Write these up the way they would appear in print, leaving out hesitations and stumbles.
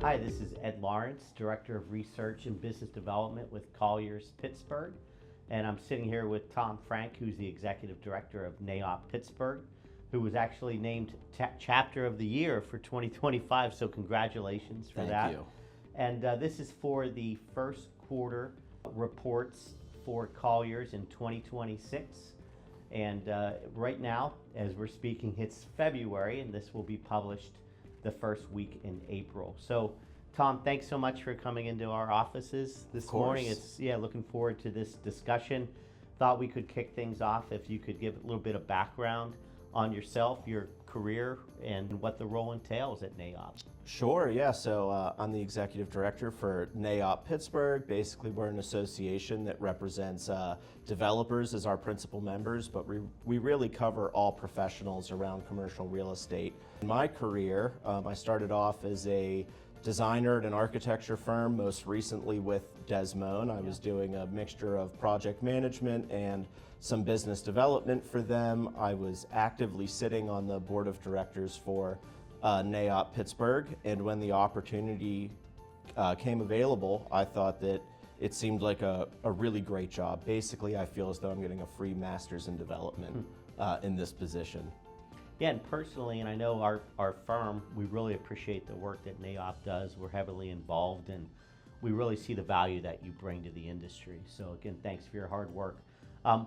Hi, this is Ed Lawrence, Director of Research and Business Development with Colliers, Pittsburgh. And I'm sitting here with Tom Frank, who's the Executive Director of NAIOP Pittsburgh, who was actually named Chapter of the Year for 2025. So congratulations for that. Thank you. And this is for the first quarter reports for Colliers in 2026. And right now, as we're speaking, it's February, and this will be published the first week in April. So, Tom, thanks so much for coming into our offices this morning. It's looking forward to this discussion. Thought we could kick things off if you could give a little bit of background on yourself, your career, and what the role entails at NAIOP. Sure, yeah. So I'm the executive director for NAIOP Pittsburgh. Basically, we're an association that represents developers as our principal members, but we really cover all professionals around commercial real estate. In my career, I started off as a designer at an architecture firm, most recently with Desmond. I was doing a mixture of project management and some business development for them. I was actively sitting on the board of directors for NAIOP Pittsburgh, and when the opportunity came available, I thought that it seemed like a really great job. Basically, I feel as though I'm getting a free master's in development in this position. Yeah, and personally, and I know our firm, we really appreciate the work that NAIOP does. We're heavily involved, and we really see the value that you bring to the industry. So again, thanks for your hard work.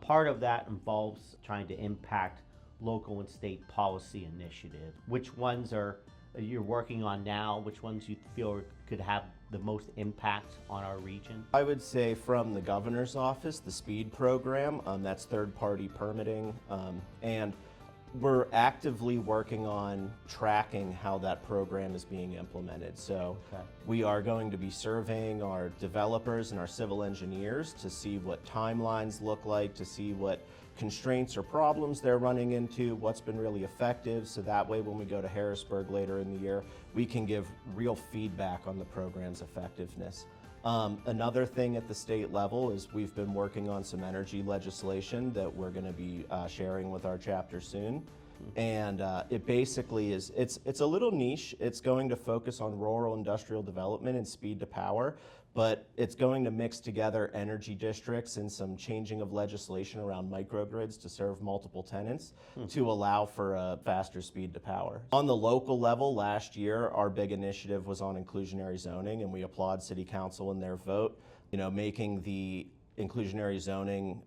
Part of that involves trying to impact local and state policy initiatives. Which ones are you're working on now? Which ones you feel could have the most impact on our region? I would say from the governor's office, the SPEED program, that's third-party permitting, and we're actively working on tracking how that program is being implemented. So we are going to be surveying our developers and our civil engineers to see what timelines look like, to see what constraints or problems they're running into, what's been really effective, so that way when we go to Harrisburg later in the year, we can give real feedback on the program's effectiveness. Another thing at the state level is we've been working on some energy legislation that we're going to be sharing with our chapter soon. And it basically is, it's a little niche. It's going to focus on rural industrial development and speed to power, but it's going to mix together energy districts and some changing of legislation around microgrids to serve multiple tenants to allow for a faster speed to power. On the local level, last year, our big initiative was on inclusionary zoning, and we applaud City Council in their vote, making the inclusionary zoning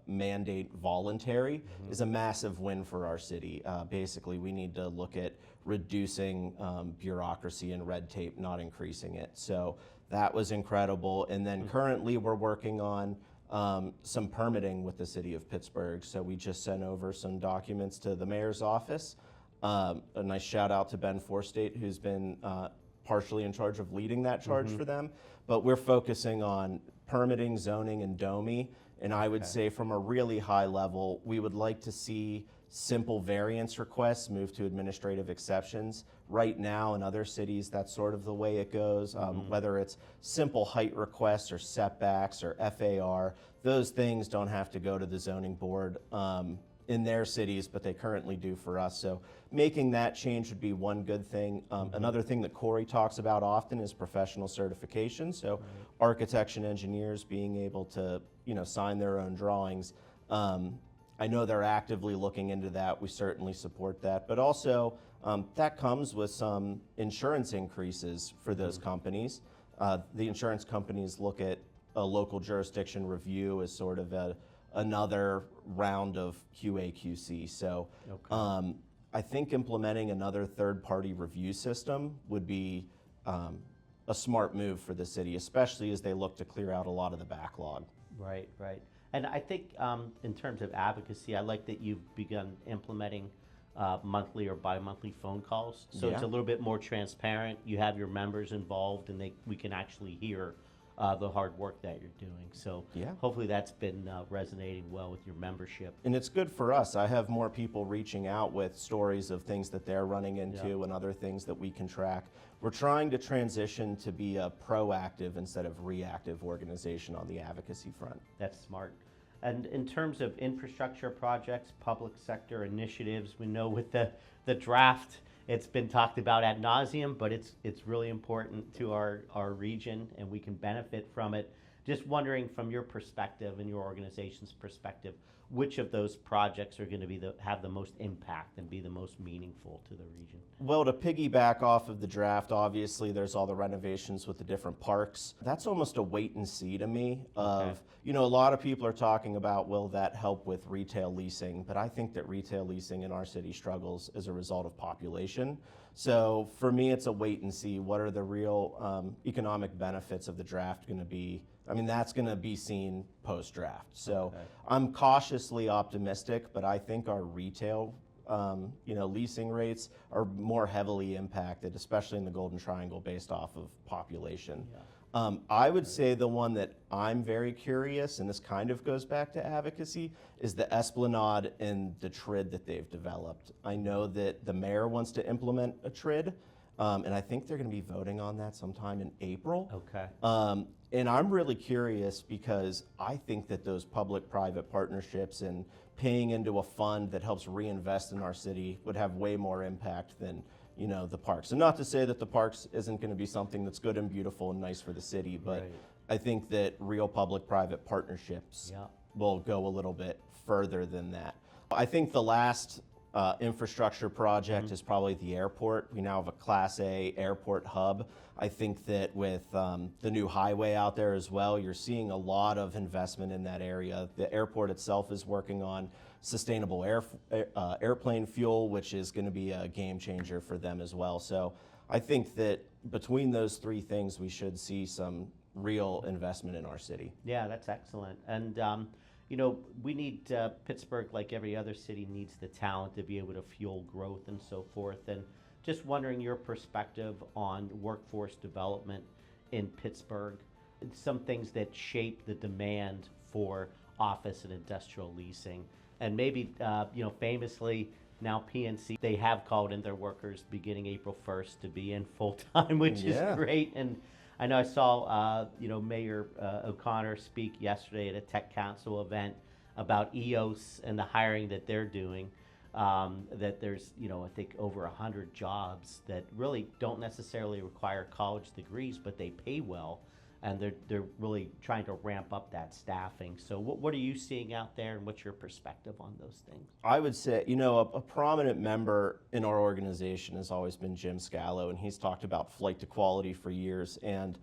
mandate voluntary is a massive win for our city. Basically, we need to look at reducing bureaucracy and red tape, not increasing it. So that was incredible. And then currently we're working on some permitting with the city of Pittsburgh. So we just sent over some documents to the mayor's office. A nice shout out to Ben Forstate, who's been partially in charge of leading that charge for them. But we're focusing on permitting, zoning, and DOMI. And I would say from a really high level, we would like to see simple variance requests move to administrative exceptions. Right now in other cities, that's sort of the way it goes. Whether it's simple height requests or setbacks or FAR, those things don't have to go to the zoning board in their cities, but they currently do for us. So making that change would be one good thing. Another thing that Corey talks about often is professional certification. So architects and engineers being able to, sign their own drawings. I know they're actively looking into that. We certainly support that. But also, that comes with some insurance increases for those companies. The insurance companies look at a local jurisdiction review as sort of another round of QA/QC. So I think implementing another third-party review system would be a smart move for the city, especially as they look to clear out a lot of the backlog. Right. And I think in terms of advocacy, I like that you've begun implementing monthly or bi-monthly phone calls. So it's a little bit more transparent. You have your members involved, and we can actually hear the hard work that you're doing. So hopefully that's been resonating well with your membership. And it's good for us. I have more people reaching out with stories of things that they're running into and other things that we can track. We're trying to transition to be a proactive instead of reactive organization on the advocacy front. That's smart. And in terms of infrastructure projects, public sector initiatives, we know with the draft it's been talked about ad nauseum, but it's really important to our region, and we can benefit from it. Just wondering from your perspective and your organization's perspective, which of those projects are going to be have the most impact and be the most meaningful to the region? Well, to piggyback off of the draft, obviously there's all the renovations with the different parks. That's almost a wait and see to me of, Okay. a lot of people are talking about, will that help with retail leasing? But I think that retail leasing in our city struggles as a result of population. So for me, it's a wait and see. What are the real economic benefits of the draft going to be? I mean, that's going to be seen post-draft. So Okay. I'm cautiously optimistic, but I think our retail leasing rates are more heavily impacted, especially in the Golden Triangle, based off of population. Yeah. I would say the one that I'm very curious, and this kind of goes back to advocacy, is the Esplanade and the TRID that they've developed. I know that the mayor wants to implement a TRID, and I think they're going to be voting on that sometime in April. Okay. And I'm really curious because I think that those public-private partnerships and paying into a fund that helps reinvest in our city would have way more impact than the parks. And not to say that the parks isn't going to be something that's good and beautiful and nice for the city, but Right. I think that real public-private partnerships Yeah. will go a little bit further than that. I think the last infrastructure project is probably the airport. We now have a Class A airport hub. I think that with the new highway out there as well, you're seeing a lot of investment in that area. The airport itself is working on sustainable airplane fuel, which is going to be a game changer for them as well. So I think that between those three things, we should see some real investment in our city. Yeah, that's excellent. And we need Pittsburgh, like every other city, needs the talent to be able to fuel growth and so forth. And just wondering your perspective on workforce development in Pittsburgh, some things that shape the demand for office and industrial leasing, and maybe famously now PNC, they have called in their workers beginning April 1st to be in full time, which is great. And I know I saw, Mayor O'Connor speak yesterday at a Tech Council event about EOS and the hiring that they're doing. That there's, I think over 100 jobs that really don't necessarily require college degrees, but they pay well, and they're really trying to ramp up that staffing. So what are you seeing out there, and what's your perspective on those things? I would say, a prominent member in our organization has always been Jim Scallo, and he's talked about flight to quality for years. And,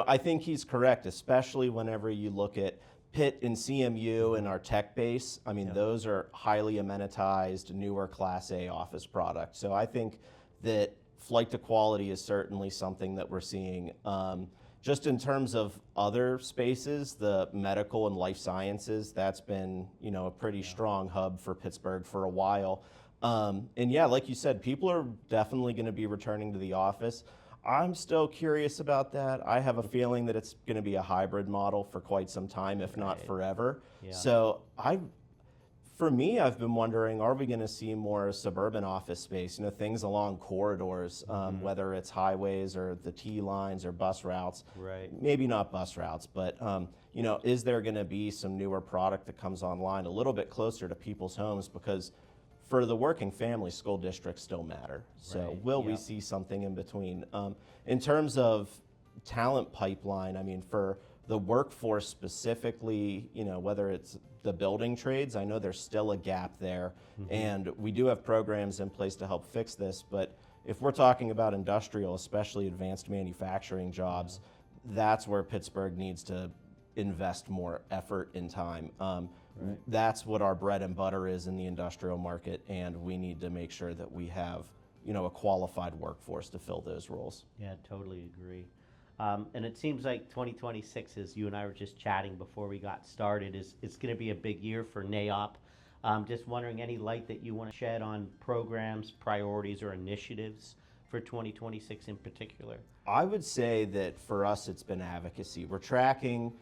I think he's correct, especially whenever you look at Pitt and CMU and our tech base. I mean, those are highly amenitized, newer Class A office products. So I think that flight to quality is certainly something that we're seeing. Just in terms of other spaces, the medical and life sciences, that's been, a pretty strong hub for Pittsburgh for a while. And yeah, like you said, people are definitely going to be returning to the office. I'm still curious about that. I have a feeling that it's going to be a hybrid model for quite some time, if not forever. Yeah. So for me, I've been wondering, are we going to see more suburban office space, things along corridors, whether it's highways or the T lines or bus routes. Right. Maybe not bus routes, but is there going to be some newer product that comes online a little bit closer to people's homes? Because for the working family, school districts still matter. So Right. will we Yep. see something in between? In terms of talent pipeline, I mean, for the workforce specifically, whether it's the building trades, I know there's still a gap there. And we do have programs in place to help fix this. But if we're talking about industrial, especially advanced manufacturing jobs, that's where Pittsburgh needs to invest more effort and time. That's what our bread and butter is in the industrial market, and we need to make sure that we have, a qualified workforce to fill those roles. Yeah, totally agree. And it seems like 2026, as you and I were just chatting before we got started, it's going to be a big year for NAIOP. Just wondering, any light that you want to shed on programs, priorities, or initiatives for 2026 in particular? I would say that for us, it's been advocacy. We're tracking,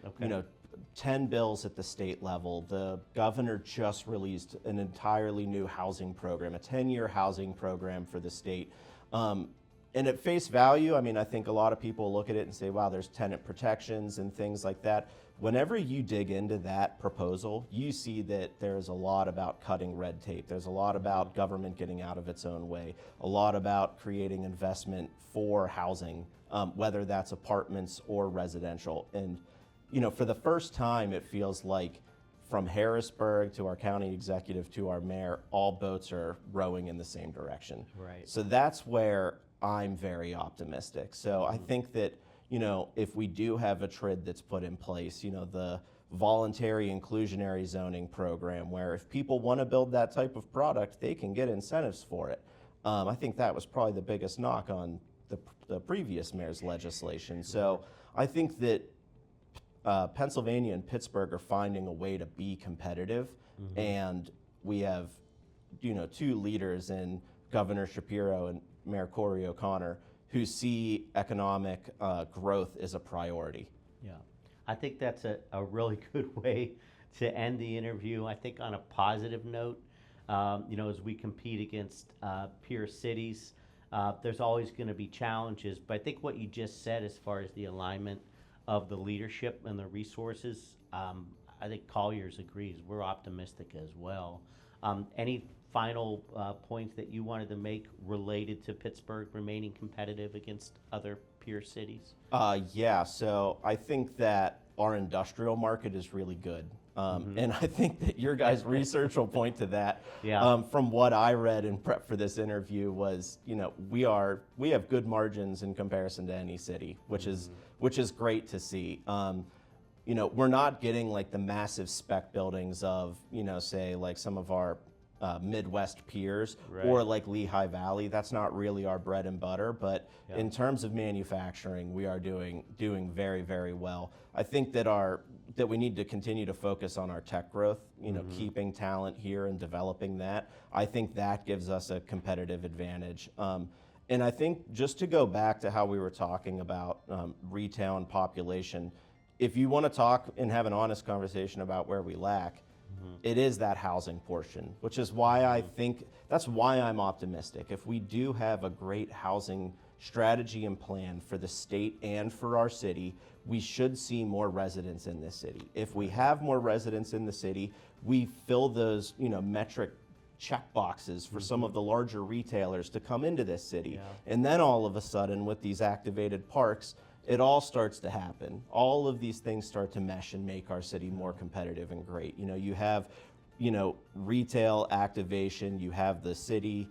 10 bills at the state level. The governor just released an entirely new housing program, a 10-year housing program for the state. And at face value, I mean, I think a lot of people look at it and say, wow, there's tenant protections and things like that. whenever you dig into that proposal, you see that there's a lot about cutting red tape. There's a lot about government getting out of its own way, a lot about creating investment for housing, whether that's apartments or residential. And, for the first time, it feels like from Harrisburg to our county executive to our mayor, all boats are rowing in the same direction. Right. So that's where I'm very optimistic. So I think that, if we do have a TRID that's put in place, the voluntary inclusionary zoning program, where if people want to build that type of product, they can get incentives for it. I think that was probably the biggest knock on the previous mayor's legislation. So I think that Pennsylvania and Pittsburgh are finding a way to be competitive, and we have, two leaders in Governor Shapiro and Mayor Corey O'Connor who see economic growth as a priority. Yeah, I think that's a really good way to end the interview. I think on a positive note, as we compete against peer cities, there's always going to be challenges, but I think what you just said as far as the alignment of the leadership and the resources, I think Colliers agrees. We're optimistic as well. Any final points that you wanted to make related to Pittsburgh remaining competitive against other peer cities? Yeah, so I think that our industrial market is really good. And I think that your guys' research will point to that. Yeah. From what I read in prep for this interview was, we have good margins in comparison to any city, which is great to see. We're not getting like the massive spec buildings of, say like some of our Midwest peers, Right. or like Lehigh Valley. That's not really our bread and butter, but in terms of manufacturing, we are doing very, very well. I think that we need to continue to focus on our tech growth, keeping talent here and developing that. I think that gives us a competitive advantage. And I think just to go back to how we were talking about retail and population, if you want to talk and have an honest conversation about where we lack, it is that housing portion, which is why that's why I'm optimistic. If we do have a great housing strategy and plan for the state and for our city, we should see more residents in this city. If we have more residents in the city, we fill those, metric check boxes for some of the larger retailers to come into this city. Yeah. And then all of a sudden, with these activated parks, it all starts to happen. All of these things start to mesh and make our city more competitive and great. You have, retail activation, you have the city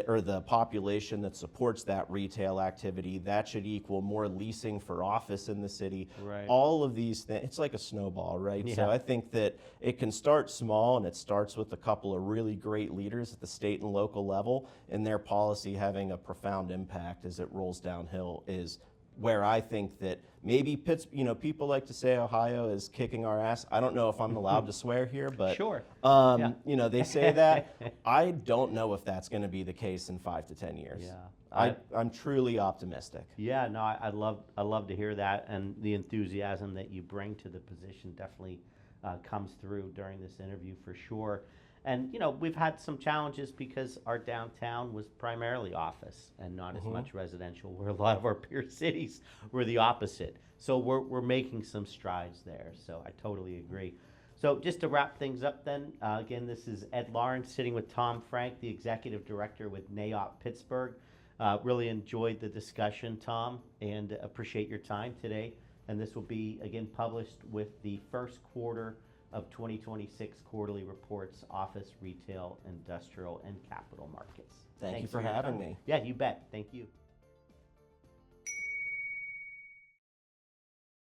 or the population that supports that retail activity. That should equal more leasing for office in the city. Right. All of these things, it's like a snowball, right? Yeah. So I think that it can start small, and it starts with a couple of really great leaders at the state and local level, and their policy having a profound impact as it rolls downhill is where I think that maybe people like to say Ohio is kicking our ass. I don't know if I'm allowed to swear here, but Sure. They say that. I don't know if that's going to be the case in 5 to 10 years. Yeah. I'm truly optimistic. Yeah, no, I love to hear that, and the enthusiasm that you bring to the position definitely comes through during this interview for sure. And we've had some challenges because our downtown was primarily office and not as much residential, where a lot of our peer cities were the opposite. So we're making some strides there. So I totally agree. So just to wrap things up then, again, this is Ed Lawrence sitting with Tom Frank, the Executive Director with NAIOP Pittsburgh. Really enjoyed the discussion, Tom, and appreciate your time today. And this will be, again, published with the first quarter of 2026 quarterly reports, office, retail, industrial, and capital markets. Thank you Thanks for your having time. me. Yeah, you bet. Thank you.